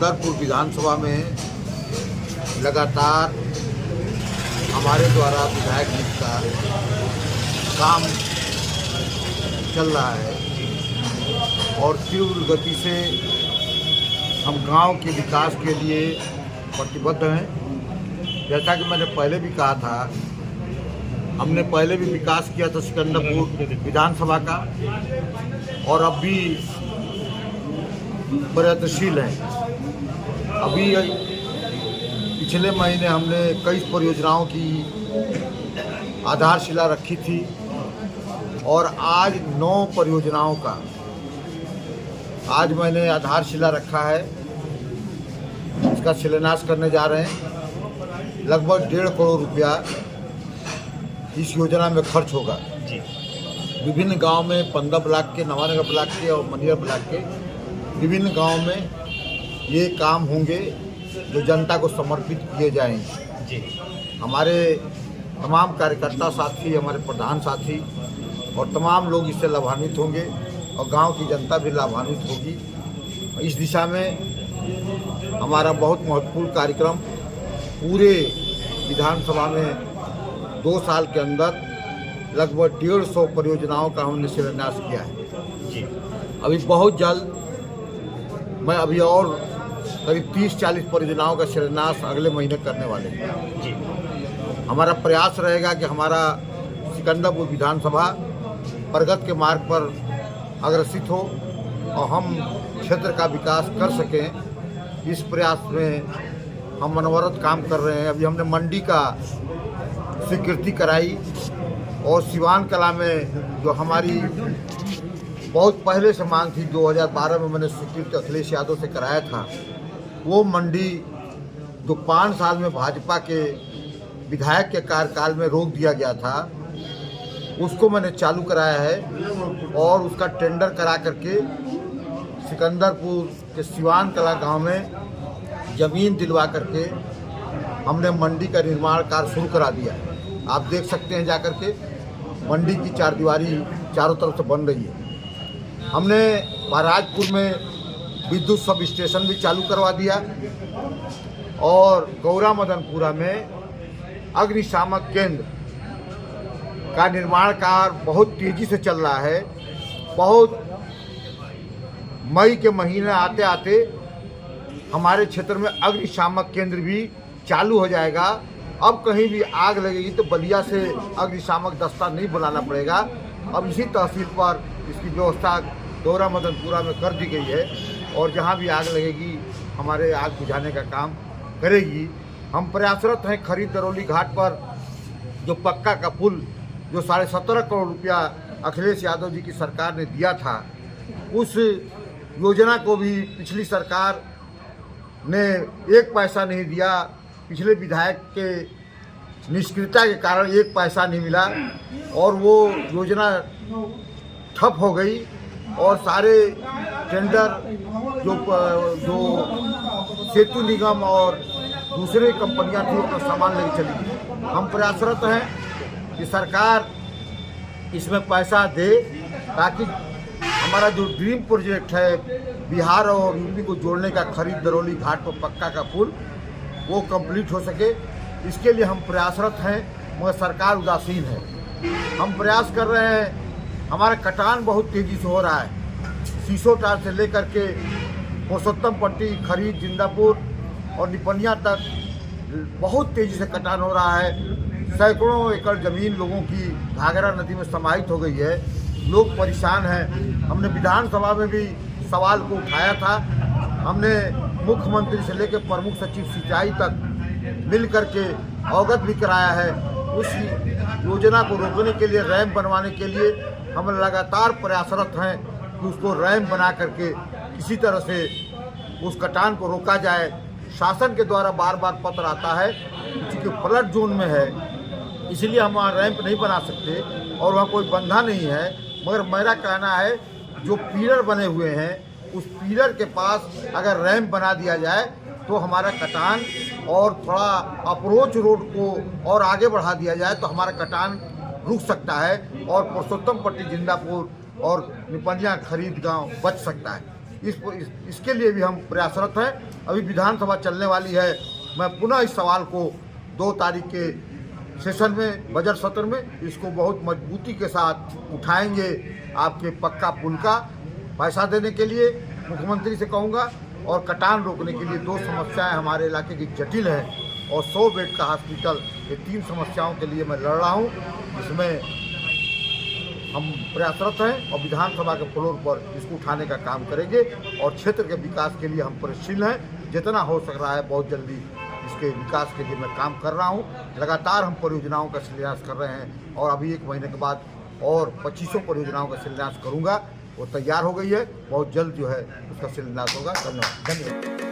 सिकंदरपुर विधानसभा में लगातार हमारे द्वारा विधायक नियुक्त का काम चल रहा है और तीव्र गति से हम गांव के विकास के लिए प्रतिबद्ध हैं। जैसा कि मैंने पहले भी कहा था, हमने पहले भी विकास किया था सिकंदरपुर विधानसभा का और अब भी प्रयत्नशील हैं। अभी पिछले महीने हमने कई परियोजनाओं की आधारशिला रखी थी और आज 9 परियोजनाओं का आज मैंने आधारशिला रखा है। इसका शिलान्यास करने जा रहे हैं। लगभग 1.5 करोड़ रुपया इस योजना में खर्च होगा। विभिन्न गांव में 15 ब्लॉक के, नवानगर ब्लॉक के और मनियर ब्लॉक के विभिन्न गांव में ये काम होंगे जो जनता को समर्पित किए जाएंगे। हमारे तमाम कार्यकर्ता साथी, हमारे प्रधान साथी और तमाम लोग इससे लाभान्वित होंगे और गांव की जनता भी लाभान्वित होगी। इस दिशा में हमारा बहुत महत्वपूर्ण कार्यक्रम पूरे विधानसभा में 2 साल के अंदर लगभग 150 परियोजनाओं का हमने शिलान्यास किया है। अभी बहुत जल्द मैं अभी और करीब 30-40 परियोजनाओं का शिलान्यास अगले महीने करने वाले हैं। हमारा प्रयास रहेगा कि हमारा सिकंदरपुर विधानसभा प्रगति के मार्ग पर अग्रसित हो और हम क्षेत्र का विकास कर सकें। इस प्रयास में हम अनवरत काम कर रहे हैं। अभी हमने मंडी का स्वीकृति कराई और सिवान कला में जो हमारी बहुत पहले से मांग थी, 2012 में मैंने स्वीकृति अखिलेश यादव से कराया था, वो मंडी जो 5 साल में भाजपा के विधायक के कार्यकाल में रोक दिया गया था, उसको मैंने चालू कराया है और उसका टेंडर करा करके सिकंदरपुर के सिवान कला गांव में ज़मीन दिलवा करके हमने मंडी का निर्माण कार्य शुरू करा दिया है। आप देख सकते हैं जाकर के मंडी की 4 दीवारी चारों तरफ से बन रही है। हमने महाराजपुर में विद्युत सब स्टेशन भी चालू करवा दिया और गौरा मदनपुरा में अग्निशामक केंद्र का निर्माण कार्य बहुत तेज़ी से चल रहा है। बहुत मई के महीने आते आते हमारे क्षेत्र में अग्निशामक केंद्र भी चालू हो जाएगा। अब कहीं भी आग लगेगी तो बलिया से अग्निशामक दस्ता नहीं बुलाना पड़ेगा। अब इसी तहसील पर इसकी व्यवस्था गौरा मदनपुरा में कर दी गई है और जहां भी आग लगेगी हमारे आग बुझाने का काम करेगी। हम प्रयासरत हैं। खरीद दरौली घाट पर जो पक्का का पुल जो 17.5 करोड़ रुपया अखिलेश यादव जी की सरकार ने दिया था, उस योजना को भी पिछली सरकार ने 1 पैसा नहीं दिया। पिछले विधायक के निष्क्रियता के कारण 1 पैसा नहीं मिला और वो योजना ठप हो गई और सारे टेंडर जो सेतु निगम और दूसरे कंपनियां थी अपना सामान लेके चली गई। हम प्रयासरत हैं कि सरकार इसमें पैसा दे ताकि हमारा जो ड्रीम प्रोजेक्ट है बिहार और यूपी को जोड़ने का, खरीद दरौली घाट पर पक्का का पुल, वो कंप्लीट हो सके। इसके लिए हम प्रयासरत हैं मगर सरकार उदासीन है। हम प्रयास कर रहे हैं। हमारा कटान बहुत तेज़ी से हो रहा है। सीसोटार से लेकर के पुरुषोत्तम पट्टी, खरीद, जिंदापुर और निपनिया तक बहुत तेज़ी से कटान हो रहा है। सैकड़ों एकड़ ज़मीन लोगों की घाघरा नदी में समाहित हो गई है। लोग परेशान हैं। हमने विधानसभा में भी सवाल को उठाया था। हमने मुख्यमंत्री से लेकर प्रमुख सचिव सिंचाई तक मिल करके अवगत भी कराया है। उस योजना को रोकने के लिए, रैंप बनवाने के लिए हम लगातार प्रयासरत हैं कि उसको रैंप बना करके किसी तरह से उस कटान को रोका जाए। शासन के द्वारा बार बार पत्र आता है क्योंकि फ्लड जोन में है, इसलिए हम वहाँ रैंप नहीं बना सकते और वहाँ कोई बंधा नहीं है। मगर मेरा कहना है जो पिलर बने हुए हैं उस पिलर के पास अगर रैंप बना दिया जाए तो हमारा कटान और थोड़ा अप्रोच रोड को और आगे बढ़ा दिया जाए तो हमारा कटान रुक सकता है और पुरुषोत्तम पट्टी, जिंदापुर और निपनिया खरीद गांव बच सकता है। इसके लिए भी हम प्रयासरत हैं। अभी विधानसभा चलने वाली है। मैं पुनः इस सवाल को 2 तारीख के सेशन में, बजट सत्र में इसको बहुत मजबूती के साथ उठाएंगे। आपके पक्का पुल का पैसा देने के लिए मुख्यमंत्री से कहूँगा, और कटान रोकने के लिए 2 समस्याएं हमारे इलाके की जटिल हैं, और 100 बेड का हॉस्पिटल, ये 3 समस्याओं के लिए मैं लड़ रहा हूँ। इसमें हम प्रयासरत हैं और विधानसभा के फ्लोर पर इसको उठाने का काम करेंगे, और क्षेत्र के विकास के लिए हम प्रयत्नशील हैं। जितना हो सक रहा है बहुत जल्दी इसके विकास के लिए मैं काम कर रहा हूं। लगातार हम परियोजनाओं का शिलान्यास कर रहे हैं, और अभी 1 महीने के बाद और 2500 परियोजनाओं का शिलान्यास करूंगा। वो तैयार हो गई है, बहुत जल्द जो है उसका शिलान्यास होगा। धन्यवाद।